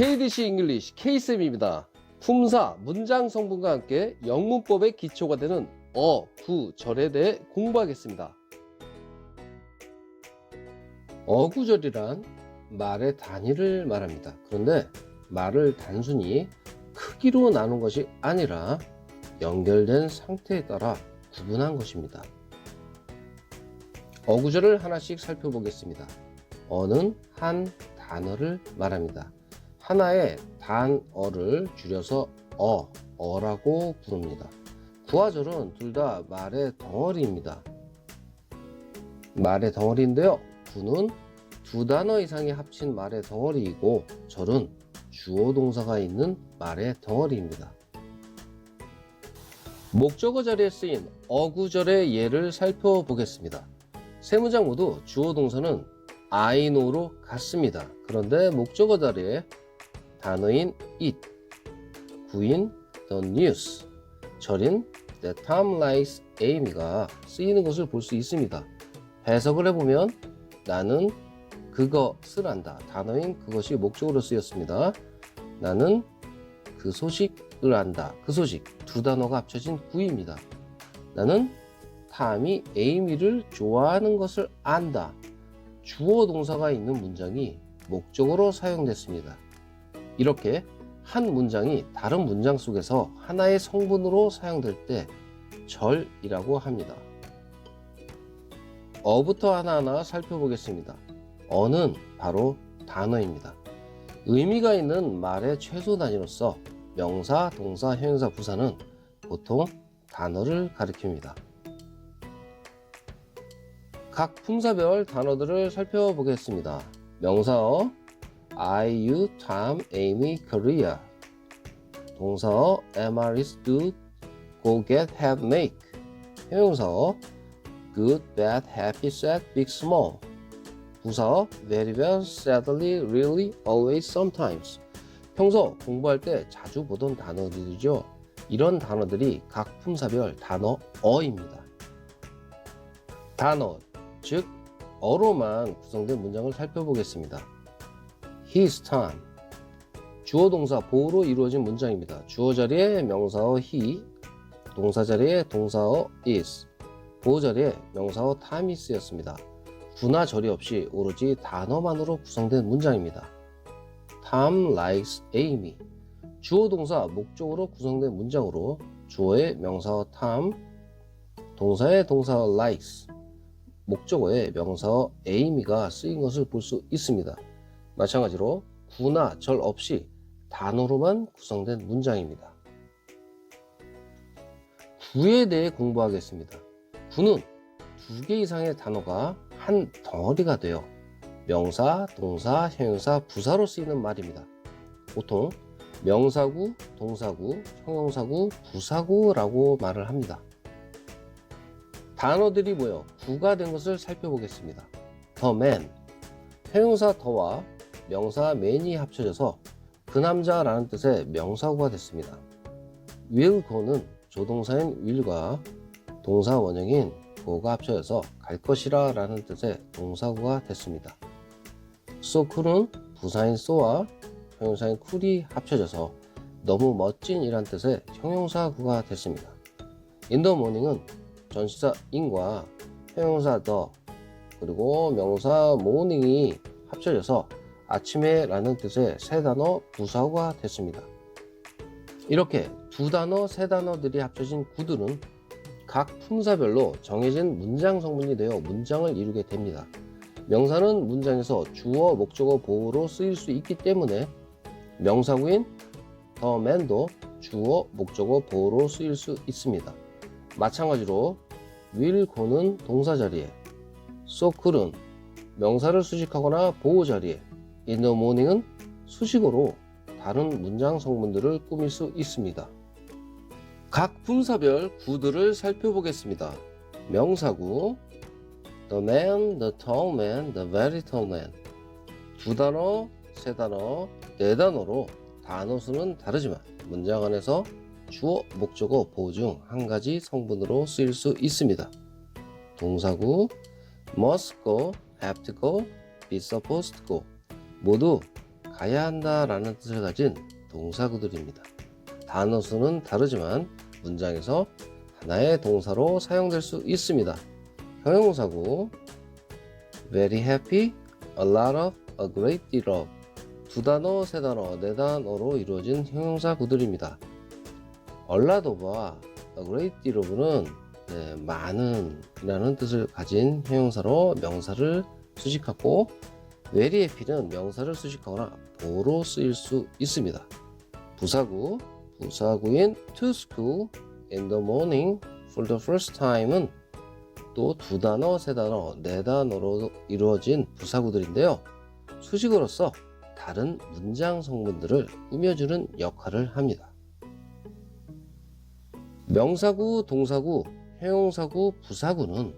KDC 잉글리시 K쌤입니다. 품사, 문장 성분과 함께 영문법의 기초가 되는 어구절에 대해 공부하겠습니다. 어구절이란 말의 단위를 말합니다. 그런데 말을 단순히 크기로 나눈 것이 아니라 연결된 상태에 따라 구분한 것입니다. 어구절을 하나씩 살펴보겠습니다. 어는 한 단어를 말합니다. 하나의 단어를 줄여서 어라고 부릅니다. 구화절은 둘 다 말의 덩어리입니다. 말의 덩어리인데요. 구는 두 단어 이상이 합친 말의 덩어리이고 절은 주어 동사가 있는 말의 덩어리입니다. 목적어 자리에 쓰인 어구절의 예를 살펴보겠습니다. 세 문장 모두 주어 동사는 I know로 같습니다. 그런데 목적어 자리에 단어인 it, 구인 the news, 절인 that Tom likes Amy가 쓰이는 것을 볼 수 있습니다. 해석을 해보면 나는 그것을 안다. 단어인 그것이 목적으로 쓰였습니다. 나는 그 소식을 안다. 그 소식 두 단어가 합쳐진 구입니다. 나는 탐이 에이미를 좋아하는 것을 안다. 주어 동사가 있는 문장이 목적어로 사용됐습니다. 이렇게 한 문장이 다른 문장 속에서 하나의 성분으로 사용될 때 절이라고 합니다. 어부터 하나하나 살펴보겠습니다. 어는 바로 단어입니다. 의미가 있는 말의 최소 단위로서 명사, 동사, 형용사, 부사는 보통 단어를 가리킵니다. 각 품사별 단어들을 살펴보겠습니다. 명사어 I, you, Tom, Amy, Korea. 동사어 am, are, is, do, go, get, have, make. 형용사어 good, bad, happy, sad, big, small. 부사어 very well, sadly, really, always, sometimes. 평소 공부할 때 자주 보던 단어들이죠. 이런 단어들이 각 품사별 단어어입니다. 단어, 즉 어로만 구성된 문장을 살펴보겠습니다. His Tom. 주어 동사 보호로 이루어진 문장입니다. 주어 자리에 명사어 he, 동사 자리에 동사어 is, 보호 자리에 명사어 Tom이 쓰였습니다. 구나 절이 없이 오로지 단어만으로 구성된 문장입니다. Tom likes Amy. 주어 동사 목적으로 구성된 문장으로 주어의 명사어 Tom, 동사의 동사어 likes, 목적어의 명사어 Amy가 쓰인 것을 볼 수 있습니다. 마찬가지로 구나 절 없이 단어로만 구성된 문장입니다. 구에 대해 공부하겠습니다. 구는 두 개 이상의 단어가 한 덩어리가 되어 명사, 동사, 형용사, 부사로 쓰이는 말입니다. 보통 명사구, 동사구, 형용사구, 부사구라고 말을 합니다. 단어들이 모여 구가 된 것을 살펴보겠습니다. The man, 형용사 더와 명사 man이 합쳐져서 그 남자라는 뜻의 명사구가 됐습니다. will go는 조동사인 will과 동사 원형인 go가 합쳐져서 갈 것이라 라는 뜻의 동사구가 됐습니다. so cool은 부사인 so와 형용사인 cool이 합쳐져서 너무 멋진 이란 뜻의 형용사구가 됐습니다. in the morning은 전치사 in과 형용사 the 그리고 명사 morning이 합쳐져서 아침에 라는 뜻의 세 단어 부사구가 됐습니다. 이렇게 두 단어, 세 단어들이 합쳐진 구들은 각 품사별로 정해진 문장 성분이 되어 문장을 이루게 됩니다. 명사는 문장에서 주어, 목적어, 보호로 쓰일 수 있기 때문에 명사구인 the man도 주어, 목적어, 보호로 쓰일 수 있습니다. 마찬가지로 will go는 동사 자리에, so cool은 명사를 수식하거나 보호 자리에, in the morning은 수식어로 다른 문장 성분들을 꾸밀 수 있습니다. 각 품사별 구들을 살펴보겠습니다. 명사구 the man, the tall man, the very tall man. 두 단어, 세 단어, 네 단어로 단어 수는 다르지만 문장 안에서 주어, 목적어, 보호 중 한 가지 성분으로 쓰일 수 있습니다. 동사구 must go, have to go, be supposed to go. 모두 가야 한다 라는 뜻을 가진 동사구들입니다. 단어 수는 다르지만 문장에서 하나의 동사로 사용될 수 있습니다. 형용사구 very happy, a lot of, a great deal of 두 단어, 세 단어, 네 단어로 이루어진 형용사구들입니다. a lot of와 a great deal of는 많은 이라는 뜻을 가진 형용사로 명사를 수식하고 very happy는 명사를 수식하거나 보로 쓰일 수 있습니다. 부사구인 to school in the morning for the first time은 또 두 단어, 세 단어, 네 단어로 이루어진 부사구들인데요. 수식어로서 다른 문장 성분들을 꾸며주는 역할을 합니다. 명사구, 동사구, 형용사구, 부사구는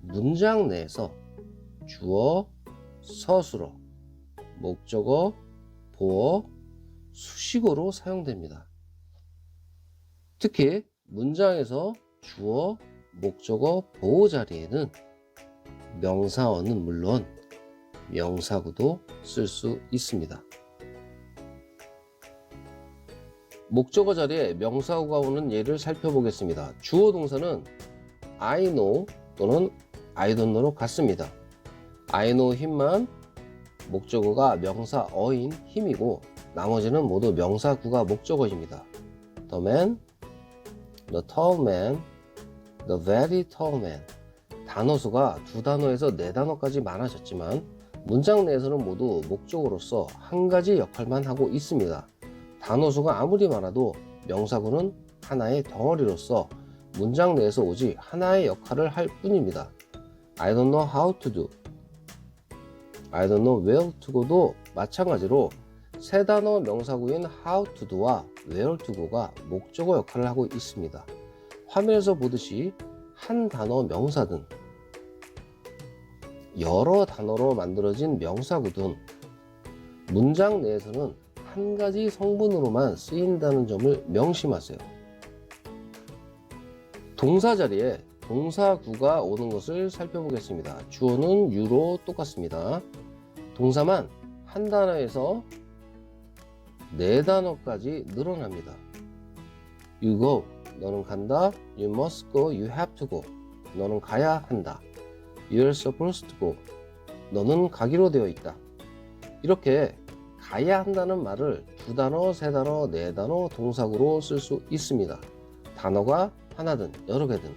문장 내에서 주어, 서술어, 목적어, 보어, 수식어로 사용됩니다. 특히 문장에서 주어, 목적어, 보어 자리에는 명사어는 물론 명사구도 쓸 수 있습니다. 목적어 자리에 명사구가 오는 예를 살펴보겠습니다. 주어 동사는 I know 또는 I don't know로 같습니다. I know him만 목적어가 명사어인 him이고 나머지는 모두 명사구가 목적어입니다. The man, the tall man, the very tall man. 단어 수가 두 단어에서 네 단어까지 많아졌지만 문장 내에서는 모두 목적어로서 한 가지 역할만 하고 있습니다. 단어 수가 아무리 많아도 명사구는 하나의 덩어리로서 문장 내에서 오직 하나의 역할을 할 뿐입니다. I don't know how to do, I don't know where to go도 마찬가지로 세 단어 명사구인 how to do와 where to go가 목적어 역할을 하고 있습니다. 화면에서 보듯이 한 단어 명사든 여러 단어로 만들어진 명사구든 문장 내에서는 한 가지 성분으로만 쓰인다는 점을 명심하세요. 동사 자리에 동사구가 오는 것을 살펴보겠습니다. 주어는 you로 똑같습니다. 동사만 한 단어에서 네 단어까지 늘어납니다. You go, 너는 간다. You must go, you have to go, 너는 가야 한다. You're supposed to go, 너는 가기로 되어 있다. 이렇게 가야 한다는 말을 두 단어, 세 단어, 네 단어 동사구로 쓸 수 있습니다. 단어가 하나든 여러 개든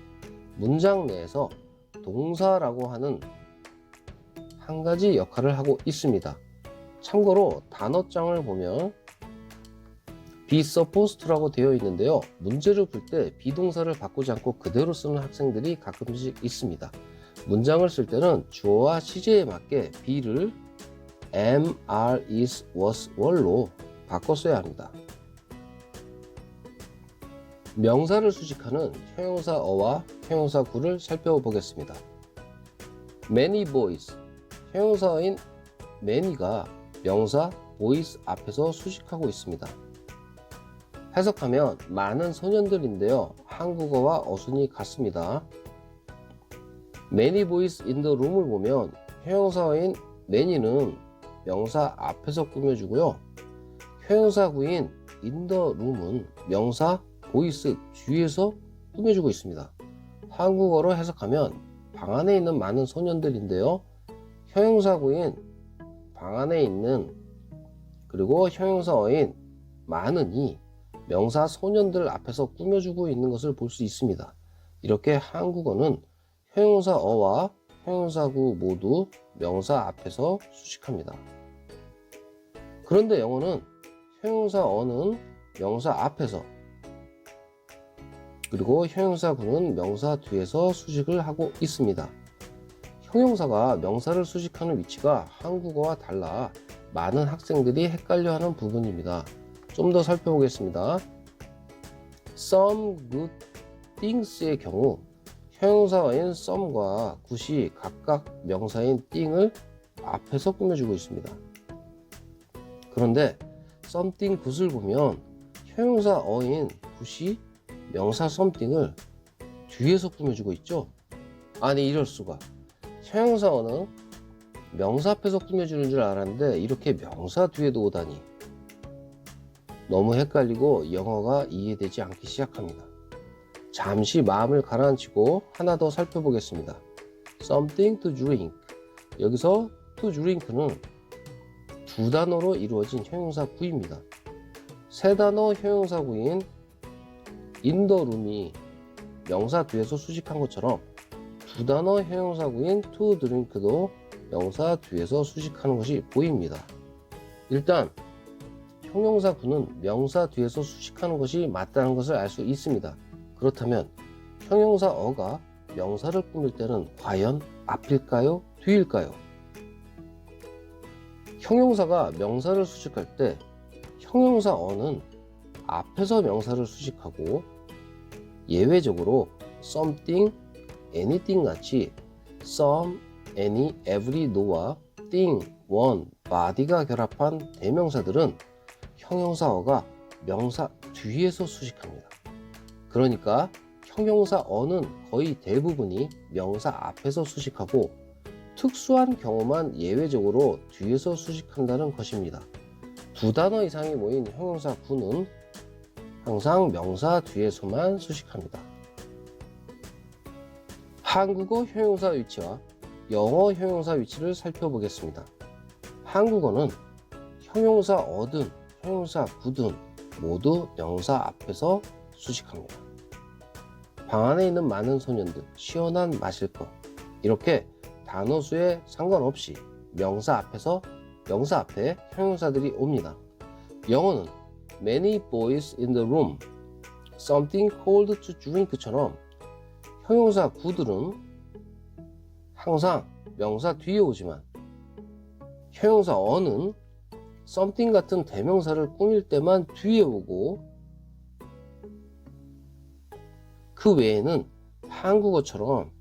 문장 내에서 동사라고 하는 한 가지 역할을 하고 있습니다. 참고로 단어장을 보면 be supposed to라고 되어 있는데요. 문제를 풀 때 비동사를 바꾸지 않고 그대로 쓰는 학생들이 가끔씩 있습니다. 문장을 쓸 때는 주어와 시제에 맞게 be를 am, are, is, was, were로 바꿔 써야 합니다. 명사를 수식하는 형용사어와 형용사구를 살펴보겠습니다. Many boys, 형용사어인 many가 명사 boys 앞에서 수식하고 있습니다. 해석하면 많은 소년들인데요. 한국어와 어순이 같습니다. Many boys in the room을 보면 형용사어인 many는 명사 앞에서 꾸며주고요. 형용사구인 in the room은 명사 boys 뒤에서 꾸며주고 있습니다. 한국어로 해석하면 방 안에 있는 많은 소년들인데요. 형용사구인 방 안에 있는 그리고 형용사어인 많은이 명사 소년들 앞에서 꾸며주고 있는 것을 볼 수 있습니다. 이렇게 한국어는 형용사어와 형용사구 모두 명사 앞에서 수식합니다. 그런데 영어는 형용사어는 명사 앞에서 그리고 형용사구는 명사 뒤에서 수식을 하고 있습니다. 형용사가 명사를 수식하는 위치가 한국어와 달라 많은 학생들이 헷갈려하는 부분입니다. 좀 더 살펴보겠습니다. Some good things의 경우 형용사어인 some과 good이 각각 명사인 thing을 앞에서 꾸며주고 있습니다. 그런데 something good을 보면 형용사어인 good이 명사 something을 뒤에서 꾸며주고 있죠. 아니 이럴 수가. 형용사어는 명사 앞에서 꾸며주는 줄 알았는데 이렇게 명사 뒤에도 오다니. 너무 헷갈리고 영어가 이해되지 않기 시작합니다. 잠시 마음을 가라앉히고 하나 더 살펴보겠습니다. Something to drink. 여기서 to drink는 두 단어로 이루어진 형용사 구입니다. 세 단어 형용사 구인 in the room이 명사 뒤에서 수식한 것처럼 두 단어 형용사 구인 to drink도 명사 뒤에서 수식하는 것이 보입니다. 일단 형용사 구는 명사 뒤에서 수식하는 것이 맞다는 것을 알 수 있습니다. 그렇다면 형용사 어가 명사를 꾸밀 때는 과연 앞일까요? 뒤일까요? 형용사가 명사를 수식할 때 형용사 어는 앞에서 명사를 수식하고 예외적으로 something, anything 같이 some, any, every, no와 thing, one, body가 결합한 대명사들은 형용사어가 명사 뒤에서 수식합니다. 그러니까 형용사 어는 거의 대부분이 명사 앞에서 수식하고 특수한 경우만 예외적으로 뒤에서 수식한다는 것입니다. 두 단어 이상이 모인 형용사 구는 항상 명사 뒤에서만 수식합니다. 한국어 형용사 위치와 영어 형용사 위치를 살펴보겠습니다. 한국어는 형용사 어든 형용사 구든 모두 명사 앞에서 수식합니다. 방 안에 있는 많은 소년들, 시원한 마실 것, 이렇게 단어 수에 상관없이 명사 앞에 형용사들이 옵니다. 영어는 many boys in the room, something cold to drink처럼 형용사 구들은 항상 명사 뒤에 오지만 형용사 어는 something 같은 대명사를 꾸밀 때만 뒤에 오고 그 외에는 한국어처럼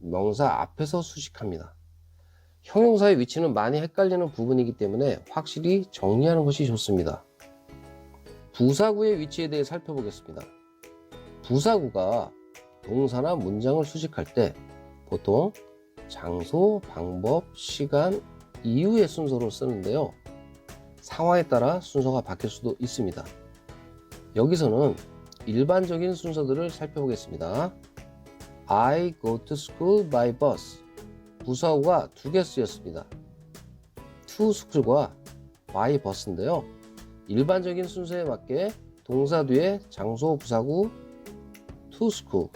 명사 앞에서 수식합니다. 형용사의 위치는 많이 헷갈리는 부분이기 때문에 확실히 정리하는 것이 좋습니다. 부사구의 위치에 대해 살펴보겠습니다. 부사구가 동사나 문장을 수식할 때 보통 장소, 방법, 시간, 이유의 순서로 쓰는데요. 상황에 따라 순서가 바뀔 수도 있습니다. 여기서는 일반적인 순서들을 살펴보겠습니다. I go to school by bus. 부사구가 두 개 쓰였습니다. to school과 by bus인데요. 일반적인 순서에 맞게 동사 뒤에 장소 부사구 to school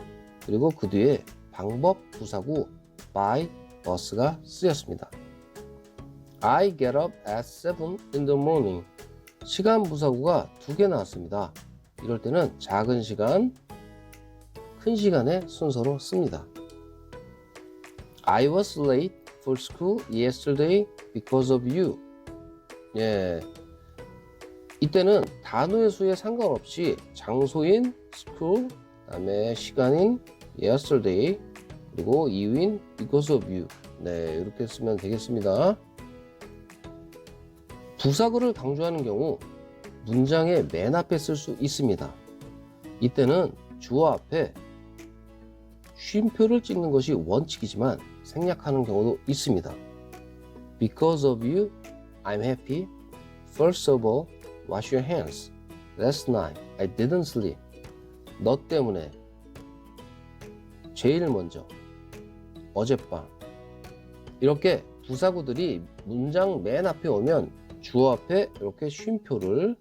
그리고 그 뒤에 방법 부사구 by bus가 쓰였습니다. I get up at 7 in the morning. 시간 부사구가 두 개 나왔습니다. 이럴 때는 작은 시간, 큰 시간의 순서로 씁니다. I was late for school yesterday because of you. 예, 이때는 단어의 수에 상관없이 장소인 school, 그다음에 시간인 yesterday, 그리고 이유인 because of you. 네, 이렇게 쓰면 되겠습니다. 부사구를 강조하는 경우 문장의 맨 앞에 쓸 수 있습니다. 이때는 주어 앞에 쉼표를 찍는 것이 원칙이지만 생략하는 경우도 있습니다. Because of you, I'm happy. First of all, wash your hands. Last night, I didn't sleep. 너 때문에 제일 먼저 어젯밤. 이렇게 부사구들이 문장 맨 앞에 오면 주어 앞에 이렇게 쉼표들을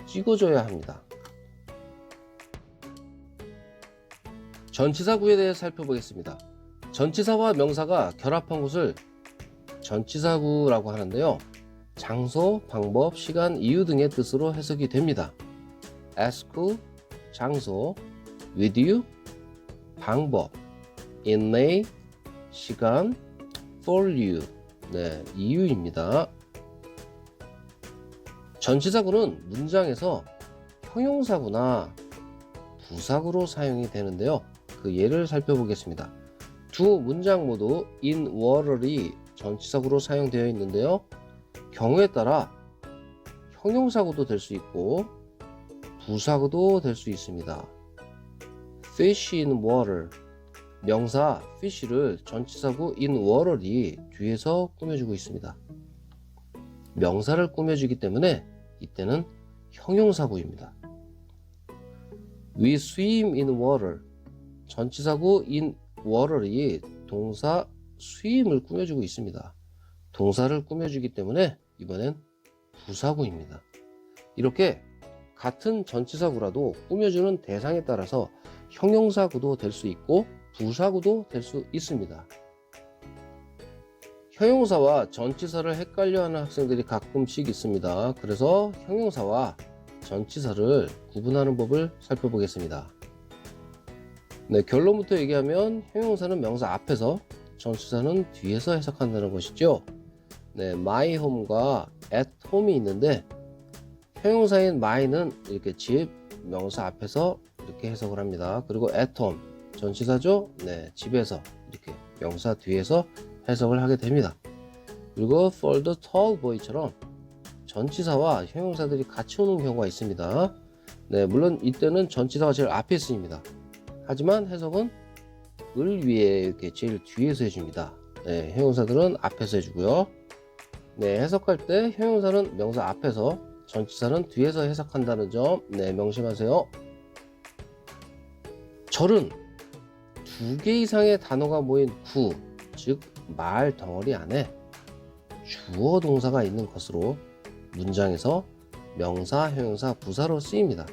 찍어줘야 합니다. 전치사구에 대해 살펴보겠습니다. 전치사와 명사가 결합한 것을 전치사구라고 하는데요. 장소, 방법, 시간, 이유 등의 뜻으로 해석이 됩니다. At school, 장소, with you, 방법, in May, 시간, for you, 네, 이유입니다. 전치사구는 문장에서 형용사구나 부사구로 사용이 되는데요. 그 예를 살펴보겠습니다. 두 문장 모두 in water이 전치사구로 사용되어 있는데요. 경우에 따라 형용사구도 될 수 있고 부사구도 될 수 있습니다. Fish in water, 명사 fish를 전치사구 in water이 뒤에서 꾸며주고 있습니다. 명사를 꾸며주기 때문에 이때는 형용사구입니다. We swim in water. 전치사구 in water이 동사 swim을 꾸며주고 있습니다. 동사를 꾸며주기 때문에 이번엔 부사구입니다. 이렇게 같은 전치사구라도 꾸며주는 대상에 따라서 형용사구도 될 수 있고 부사구도 될 수 있습니다. 형용사와 전치사를 헷갈려하는 학생들이 가끔씩 있습니다. 그래서 형용사와 전치사를 구분하는 법을 살펴보겠습니다. 네, 결론부터 얘기하면 형용사는 명사 앞에서, 전치사는 뒤에서 해석한다는 것이죠. 네, my home과 at home이 있는데 형용사인 my는 이렇게 집, 명사 앞에서 이렇게 해석을 합니다. 그리고 at home, 전치사죠. 네, 집에서 이렇게 명사 뒤에서 해석을 하게 됩니다. 그리고 for the tall boy처럼 전치사와 형용사들이 같이 오는 경우가 있습니다. 네, 물론 이때는 전치사가 제일 앞에 쓰입니다. 하지만 해석은 을 위에 이렇게 제일 뒤에서 해줍니다. 네, 형용사들은 앞에서 해주고요. 네, 해석할 때 형용사는 명사 앞에서, 전치사는 뒤에서 해석한다는 점, 네, 명심하세요. 절은 두 개 이상의 단어가 모인 구, 즉 말 덩어리 안에 주어 동사가 있는 것으로 문장에서 명사, 형용사, 부사로 쓰입니다.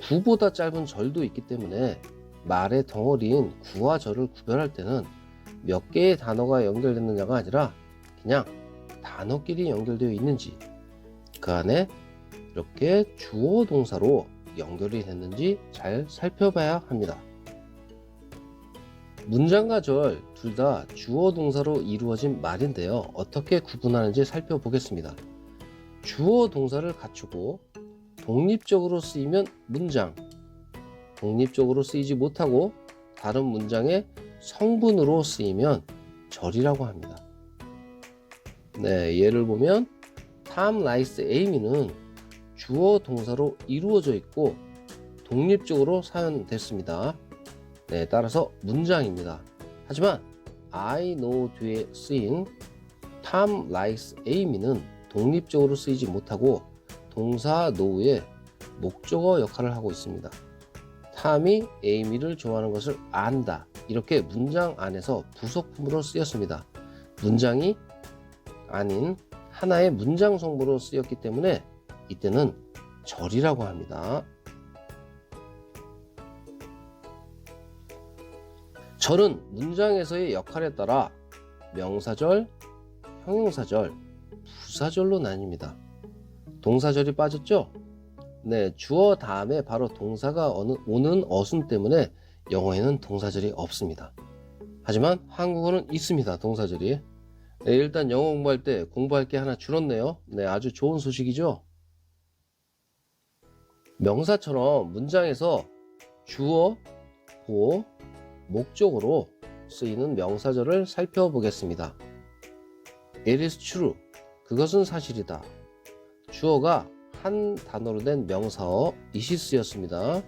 구보다 짧은 절도 있기 때문에 말의 덩어리인 구와 절을 구별할 때는 몇 개의 단어가 연결됐느냐가 아니라 그냥 단어끼리 연결되어 있는지, 그 안에 이렇게 주어 동사로 연결이 됐는지 잘 살펴봐야 합니다. 문장과 절 둘 다 주어 동사로 이루어진 말인데요. 어떻게 구분하는지 살펴보겠습니다. 주어 동사를 갖추고 독립적으로 쓰이면 문장, 독립적으로 쓰이지 못하고 다른 문장의 성분으로 쓰이면 절이라고 합니다. 네, 예를 보면 Tom likes Amy는 주어 동사로 이루어져 있고 독립적으로 사용됐습니다. 네, 따라서 문장입니다. 하지만 I know 뒤에 쓰인 Tom likes Amy는 독립적으로 쓰이지 못하고 동사 know의 목적어 역할을 하고 있습니다. 탐이 에이미를 좋아하는 것을 안다. 이렇게 문장 안에서 부속품으로 쓰였습니다. 문장이 아닌 하나의 문장 성분으로 쓰였기 때문에 이때는 절이라고 합니다. 절은 문장에서의 역할에 따라 명사절, 형용사절, 부사절로 나뉩니다. 동사절이 빠졌죠? 네, 주어 다음에 바로 동사가 오는 어순 때문에 영어에는 동사절이 없습니다. 하지만 한국어는 있습니다, 동사절이. 네, 일단 영어 공부할 때 공부할 게 하나 줄었네요. 네, 아주 좋은 소식이죠? 명사처럼 문장에서 주어, 보어, 목적으로 쓰이는 명사절을 살펴보겠습니다. It is true. 그것은 사실이다. 주어가 한 단어로 된 명사어 it이 쓰였습니다.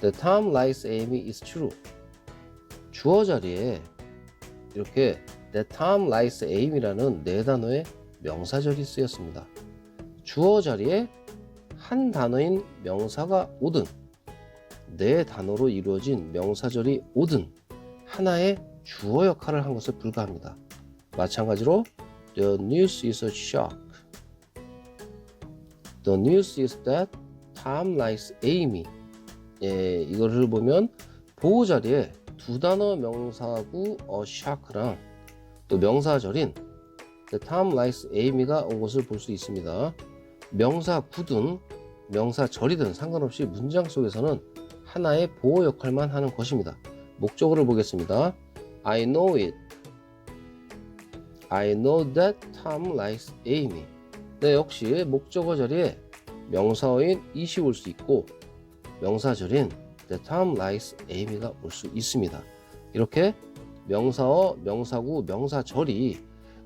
The Tom likes Amy is true. 주어 자리에 이렇게 The Tom likes Amy라는 네 단어의 명사절이 쓰였습니다. 주어 자리에 한 단어인 명사가 오든 네 단어로 이루어진 명사절이 오든 하나의 주어 역할을 한 것에 불과합니다. 마찬가지로 The news is a shock. The news is that Tom likes Amy. 예, 이거를 보면 보호 자리에 두 단어 명사구 a shock랑 또 명사절인 The Tom likes Amy가 온 것을 볼 수 있습니다. 명사구든 명사절이든 상관없이 문장 속에서는 하나의 보호 역할만 하는 것입니다. 목적어를 보겠습니다. I know it. I know that Tom likes Amy. 네, 역시 목적어 자리에 명사어인 it이 올 수 있고 명사절인 that Tom likes Amy가 올 수 있습니다. 이렇게 명사어, 명사구, 명사절이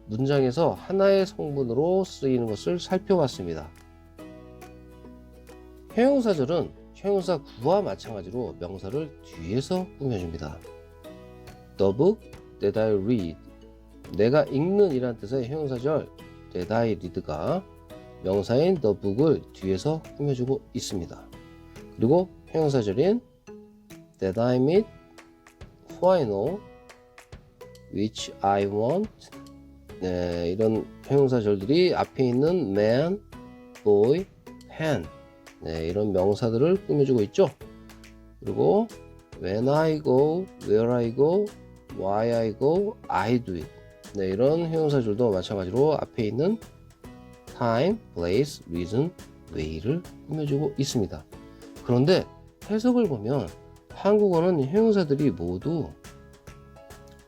문장에서 하나의 성분으로 쓰이는 것을 살펴봤습니다. 형용사절은 형용사 구와 마찬가지로 명사를 뒤에서 꾸며줍니다. The book that I read. 내가 읽는 이란 뜻의 형용사절 that I read가 명사인 the book을 뒤에서 꾸며주고 있습니다. 그리고 형용사절인 that I meet, who I know, which I want. 네, 이런 형용사절들이 앞에 있는 man, boy, pen. 네, 이런 명사들을 꾸며주고 있죠. 그리고 when I go, where I go, why I go, I do it. 네, 이런 형용사절도 마찬가지로 앞에 있는 time, place, reason, way를 꾸며주고 있습니다. 그런데 해석을 보면 한국어는 형용사들이 모두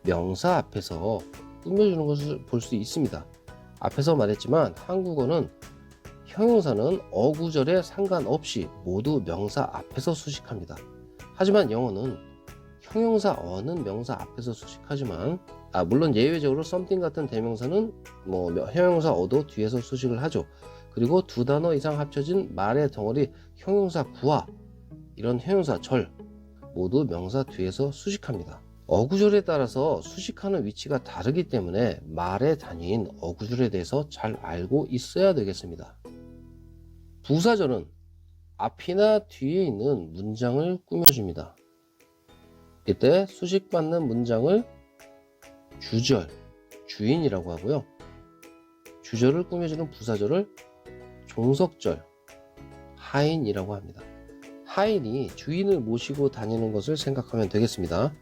명사 앞에서 꾸며주는 것을 볼 수 있습니다. 앞에서 말했지만 한국어는 형용사는 어구절에 상관없이 모두 명사 앞에서 수식합니다. 하지만 영어는 형용사 어는 명사 앞에서 수식하지만 물론 예외적으로 something 같은 대명사는 형용사 어도 뒤에서 수식을 하죠. 그리고 두 단어 이상 합쳐진 말의 덩어리 형용사 구와 이런 형용사 절 모두 명사 뒤에서 수식합니다. 어구절에 따라서 수식하는 위치가 다르기 때문에 말의 단위인 어구절에 대해서 잘 알고 있어야 되겠습니다. 부사절은 앞이나 뒤에 있는 문장을 꾸며줍니다. 이때 수식받는 문장을 주절, 주인이라고 하고요. 주절을 꾸며주는 부사절을 종속절, 하인이라고 합니다. 하인이 주인을 모시고 다니는 것을 생각하면 되겠습니다.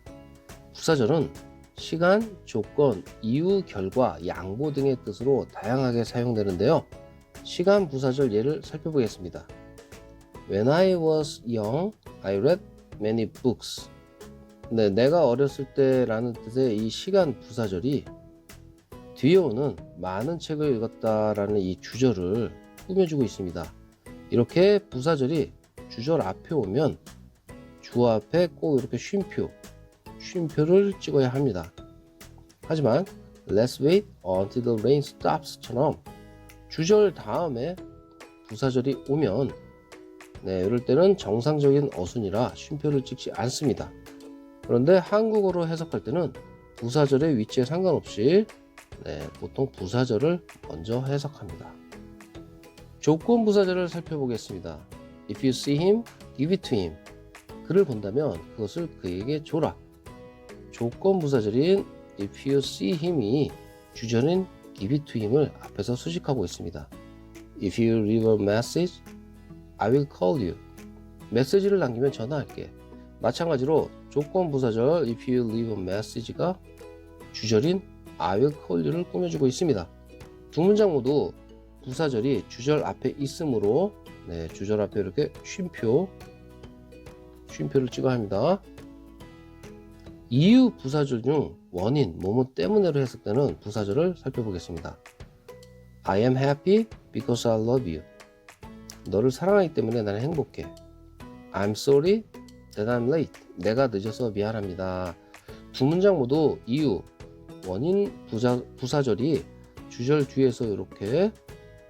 부사절은 시간, 조건, 이유, 결과, 양보 등의 뜻으로 다양하게 사용되는데요. 시간 부사절 예를 살펴보겠습니다. When I was young, I read many books. 네, 내가 어렸을 때라는 뜻의 이 시간 부사절이 뒤에 오는 많은 책을 읽었다라는 이 주절을 꾸며주고 있습니다. 이렇게 부사절이 주절 앞에 오면 주어 앞에 꼭 이렇게 쉼표를 찍어야 합니다. 하지만 Let's wait until the rain stops처럼 주절 다음에 부사절이 오면 이럴 때는 정상적인 어순이라 쉼표를 찍지 않습니다. 그런데 한국어로 해석할 때는 부사절의 위치에 상관없이 보통 부사절을 먼저 해석합니다. 조건 부사절을 살펴보겠습니다. If you see him, give it to him. 그를 본다면 그것을 그에게 줘라. 조건 부사절인 if you see him이 주절인 give it to him을 앞에서 수식하고 있습니다. If you leave a message, I will call you. 메시지를 남기면 전화할게. 마찬가지로 조건 부사절 if you leave a message가 주절인 I will call you를 꾸며주고 있습니다. 두 문장 모두 부사절이 주절 앞에 있으므로 주절 앞에 이렇게 쉼표를 찍어야 합니다. 이유 부사절 중 원인, 뭐뭐 때문에로 해석되는 부사절을 살펴보겠습니다. I am happy because I love you. 너를 사랑하기 때문에 나는 행복해. I'm sorry that I'm late. 내가 늦어서 미안합니다. 두 문장 모두 이유, 원인 부사절이 주절 뒤에서 이렇게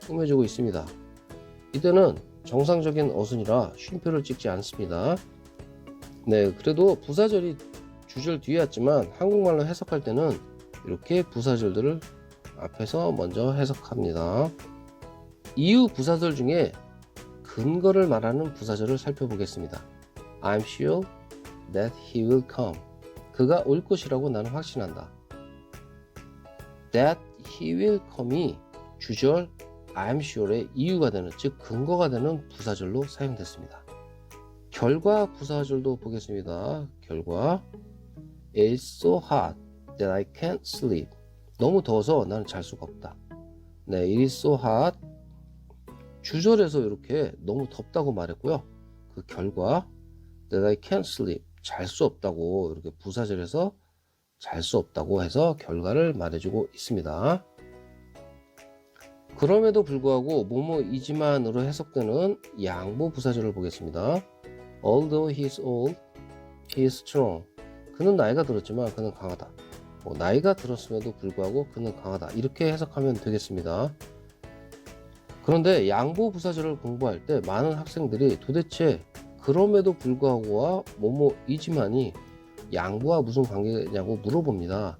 꾸며주고 있습니다. 이때는 정상적인 어순이라 쉼표를 찍지 않습니다. 그래도 부사절이 주절 뒤에 왔지만 한국말로 해석할 때는 이렇게 부사절들을 앞에서 먼저 해석합니다. 이유 부사절 중에 근거를 말하는 부사절을 살펴보겠습니다. I'm sure that he will come. 그가 올 것이라고 나는 확신한다. That he will come이 주절 I'm sure의 이유가 되는, 즉 근거가 되는 부사절로 사용됐습니다. 결과 부사절도 보겠습니다. 결과 It's so hot that I can't sleep. 너무 더워서 나는 잘 수가 없다. It is so hot. 주절에서 이렇게 너무 덥다고 말했고요. 그 결과 that I can't sleep. 잘 수 없다고 이렇게 부사절에서 잘 수 없다고 해서 결과를 말해주고 있습니다. 그럼에도 불구하고 뭐뭐이지만으로 해석되는 양보 부사절을 보겠습니다. Although he is old, he is strong. 그는 나이가 들었지만 그는 강하다. 나이가 들었음에도 불구하고 그는 강하다. 이렇게 해석하면 되겠습니다. 그런데 양보 부사절을 공부할 때 많은 학생들이 도대체 그럼에도 불구하고와 뭐뭐이지만이 양부와 무슨 관계냐고 물어봅니다.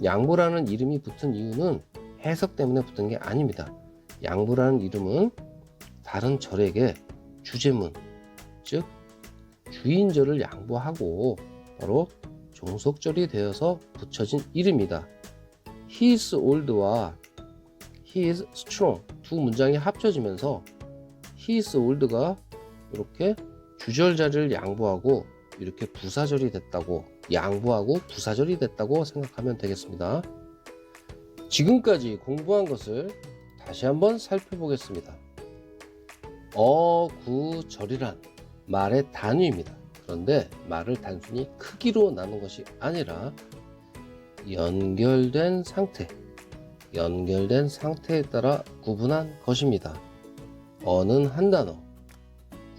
양부라는 이름이 붙은 이유는 해석 때문에 붙은 게 아닙니다. 양부라는 이름은 다른 절에게 주제문, 즉 주인절을 양보하고 바로 종속절이 되어서 붙여진 이름이다. He is old와 He is strong 두 문장이 합쳐지면서 He is old가 이렇게 주절 자리를 양보하고 이렇게 부사절이 됐다고, 양보하고 부사절이 됐다고 생각하면 되겠습니다. 지금까지 공부한 것을 다시 한번 살펴보겠습니다. 어구절이란 말의 단위입니다. 그런데 말을 단순히 크기로 나눈 것이 아니라 연결된 상태에 따라 구분한 것입니다. 어는 한 단어,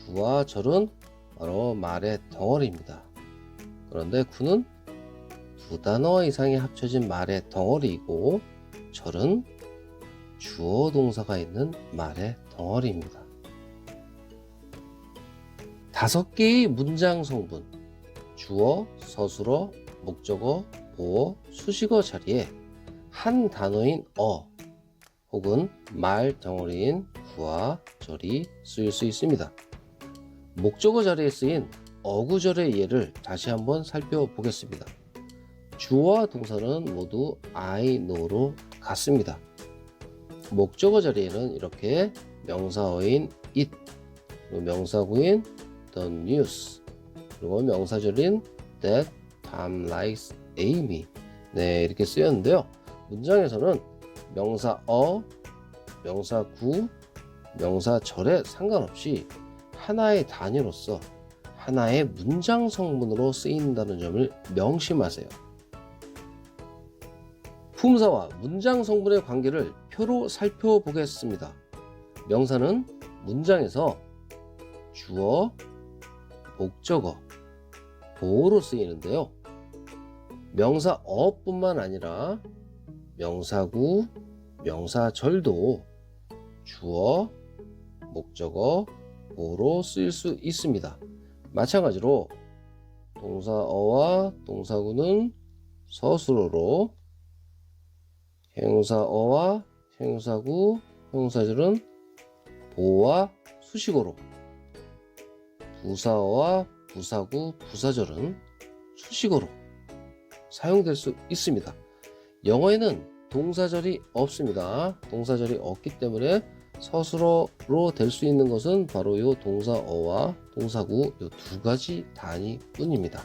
구와 절은 바로 말의 덩어리입니다. 그런데 구는 두 단어 이상이 합쳐진 말의 덩어리이고 절은 주어 동사가 있는 말의 덩어리입니다. 5개의 문장 성분, 주어, 서술어, 목적어, 보어, 수식어 자리에 한 단어인 어 혹은 말 덩어리인 구와 절이 쓰일 수 있습니다. 목적어 자리에 쓰인 어구절의 예를 다시 한번 살펴보겠습니다. 주어와 동사는 모두 I know로 같습니다. 목적어 자리에는 이렇게 명사어인 it, 그리고 명사구인 the news, 그리고 명사절인 that Tom likes Amy, 이렇게 쓰였는데요. 문장에서는 명사어, 명사구, 명사절에 상관없이 하나의 단위로서 하나의 문장 성분으로 쓰인다는 점을 명심하세요. 품사와 문장 성분의 관계를 표로 살펴보겠습니다. 명사는 문장에서 주어, 목적어, 보어로 쓰이는데요. 명사어뿐만 아니라 명사구, 명사절도 주어, 목적어, 보어로 쓰일 수 있습니다. 마찬가지로 동사어와 동사구는 서술어로, 형용사어와 형용사구, 형용사절은 보어와 수식어로, 부사어와 부사구, 부사절은 수식어로 사용될 수 있습니다. 영어에는 동사절이 없습니다. 동사절이 없기 때문에 서술어로 될 수 있는 것은 바로 이 동사어와 동사구 이 두 가지 단위 뿐입니다.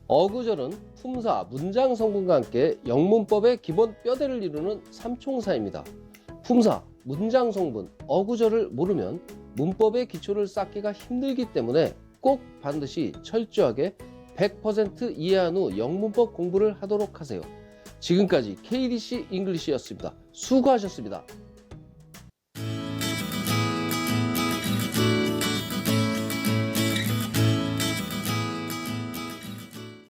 어구절은 품사, 문장 성분과 함께 영문법의 기본 뼈대를 이루는 삼총사입니다. 품사, 문장 성분, 어구절을 모르면 문법의 기초를 쌓기가 힘들기 때문에 꼭 반드시 철저하게 100% 이해한 후 영문법 공부를 하도록 하세요. 지금까지 KDC 잉글리시였습니다. 수고하셨습니다.